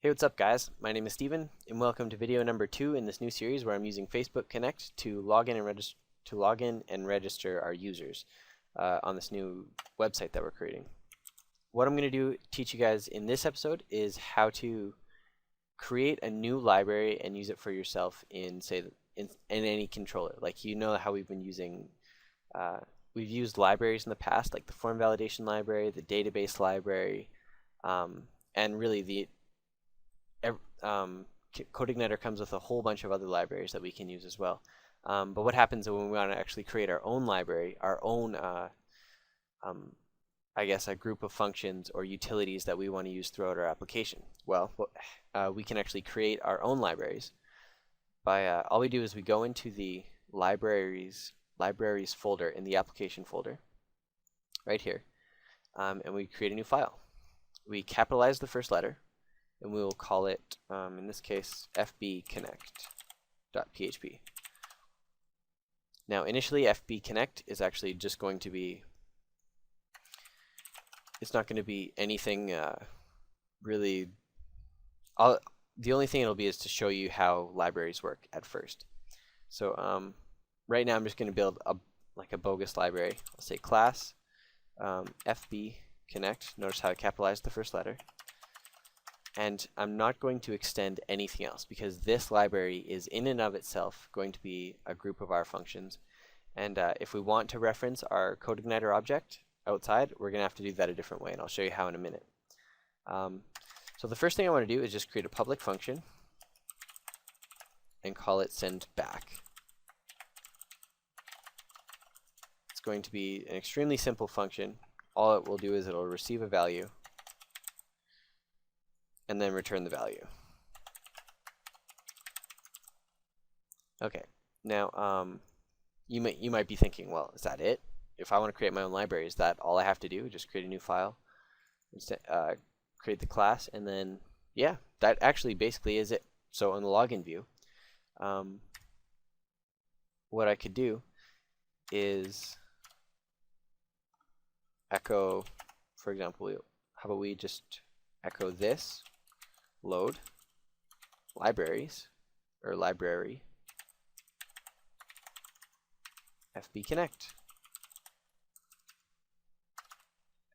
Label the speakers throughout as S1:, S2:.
S1: Hey, what's up guys? My name is Steven and welcome to video number 2 in this new series where I'm using Facebook Connect to log in and register our users on this new website that we're creating. What I'm going to teach you guys in this episode is how to create a new library and use it for yourself in any controller. Like, you know how we've been using we've used libraries in the past, like the form validation library, the database library, and really CodeIgniter comes with a whole bunch of other libraries that we can use as well. But what happens when we want to actually create our own library, our own, I guess, a group of functions or utilities that we want to use throughout our application? Well, we can actually create our own libraries by all we do is we go into the libraries folder in the application folder right here, and we create a new file. We capitalize the first letter, and we will call it, in this case, fbconnect.php. Now, initially, fbconnect is actually just going to be, it's not going to be anything really, the only thing it'll be is to show you how libraries work at first. So right now I'm just going to build a bogus library. I'll say class fbconnect. Notice how I capitalized the first letter. And I'm not going to extend anything else because this library is in and of itself going to be a group of our functions. And if we want to reference our CodeIgniter object outside, we're going to have to do that a different way, and I'll show you how in a minute. So the first thing I want to do is just create a public function and call it sendBack. It's going to be an extremely simple function. All it will do is it'll receive a value and then return the value. Okay, now you might be thinking, well, is that it? If I want to create my own library, is that all I have to do? Just create a new file, create the class, and then yeah, that actually basically is it. So on the login view, what I could do is echo, for example, how about we just echo this load libraries or library fbconnect,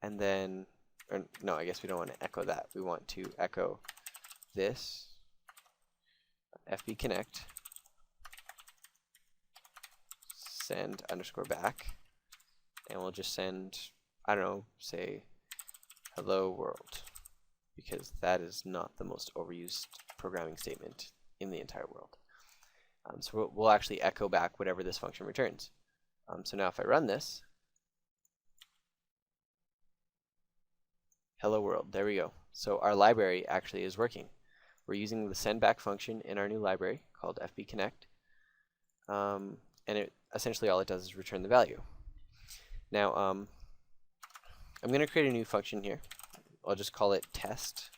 S1: and then, or no, I guess we don't want to echo that. We want to echo this fbconnect send underscore back, and we'll just send, I don't know, say hello world, because that is not the most overused programming statement in the entire world. So we'll actually echo back whatever this function returns. So now if I run this, hello world, there we go. So our library actually is working. We're using the sendBack function in our new library called fbconnect, and essentially all it does is return the value. Now I'm going to create a new function here. I'll just call it test.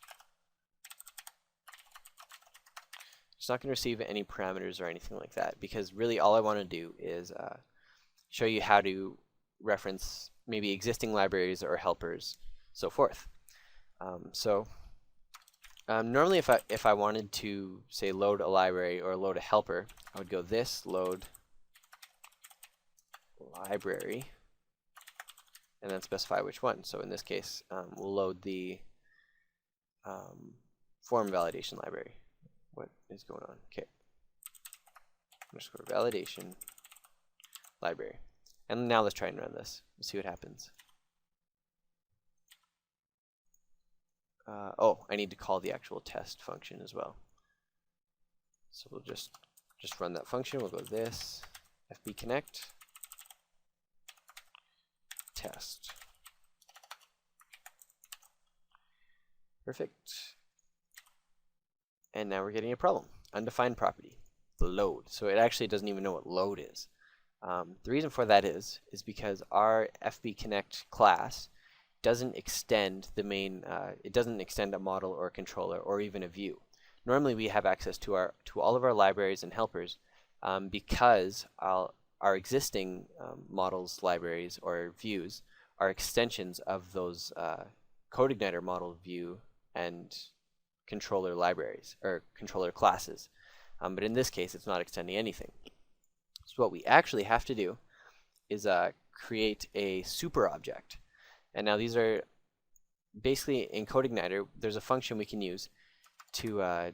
S1: It's not going to receive any parameters or anything like that, because really all I want to do is show you how to reference maybe existing libraries or helpers, so forth. Normally if I wanted to, say, load a library or load a helper, I would go this load library and then specify which one. So in this case, we'll load the form validation library. What is going on? Okay. Underscore validation library. And now let's try and run this. We'll see what happens. Oh, I need to call the actual test function as well. So we'll just run that function. We'll go this fbconnect test. Perfect. And now we're getting a problem. Undefined property, the load. So it actually doesn't even know what load is. The reason for that is because our fbconnect class doesn't extend the main, it doesn't extend a model or a controller or even a view. Normally we have access to all of our libraries and helpers because our existing models, libraries, or views are extensions of those CodeIgniter model view and controller libraries or controller classes. But in this case, it's not extending anything. So what we actually have to do is create a super object. And now these are basically in CodeIgniter, there's a function we can use to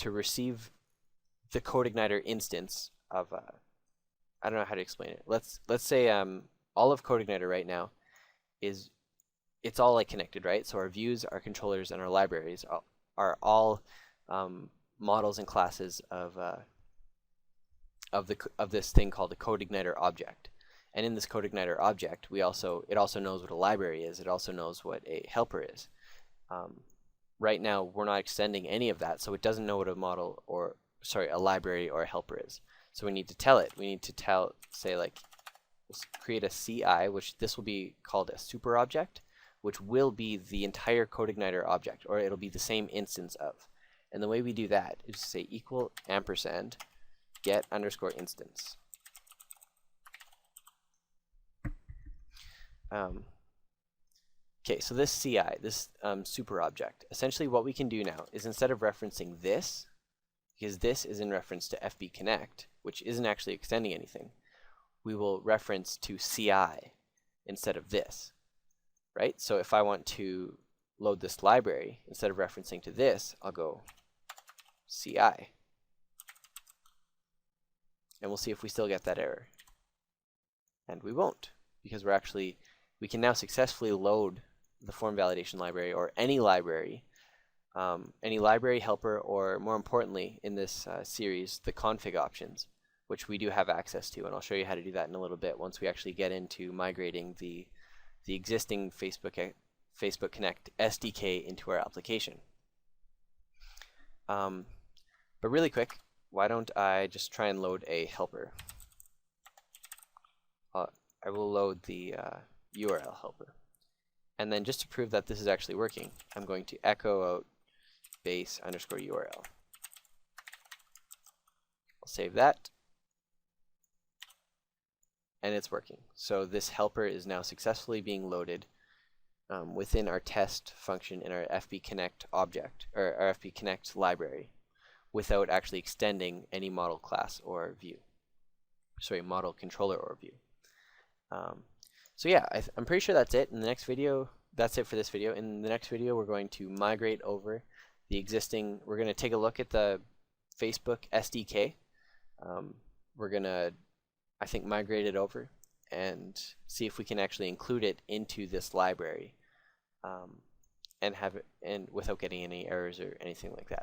S1: receive the CodeIgniter instance of I don't know how to explain it. Let's say all of CodeIgniter right now it's all like connected, right? So our views, our controllers, and our libraries are all models and classes of this thing called a CodeIgniter object. And in this CodeIgniter object, it also knows what a library is. It also knows what a helper is. Right now, we're not extending any of that, so it doesn't know what a library or a helper is. So we need to tell it. We need to say like, let's create a CI, which this will be called a super object, which will be the entire CodeIgniter object, or it'll be the same instance of. And the way we do that is to say equal ampersand get underscore instance. Okay, so this CI, this super object, essentially what we can do now is instead of referencing this, because this is in reference to FB Connect, which isn't actually extending anything, we will reference to CI instead of this, right? So if I want to load this library, instead of referencing to this, I'll go CI. And we'll see if we still get that error. And we won't, because we can now successfully load the form validation library or any library helper, or more importantly in this series, the config options, which we do have access to, and I'll show you how to do that in a little bit once we actually get into migrating the existing Facebook Connect SDK into our application. But really quick, why don't I just try and load a helper? I will load the URL helper. And then just to prove that this is actually working, I'm going to echo out base underscore URL. I'll save that. And it's working. So this helper is now successfully being loaded within our test function in our FB Connect object, or our FB Connect library, without actually extending any model class or view. Sorry, model controller or view. So yeah, I'm pretty sure that's it. In the next video, that's it for this video. In the next video, we're going to migrate over the existing, we're going to take a look at the Facebook SDK. We're going to, I think, migrate it over and see if we can actually include it into this library and have it, and without getting any errors or anything like that.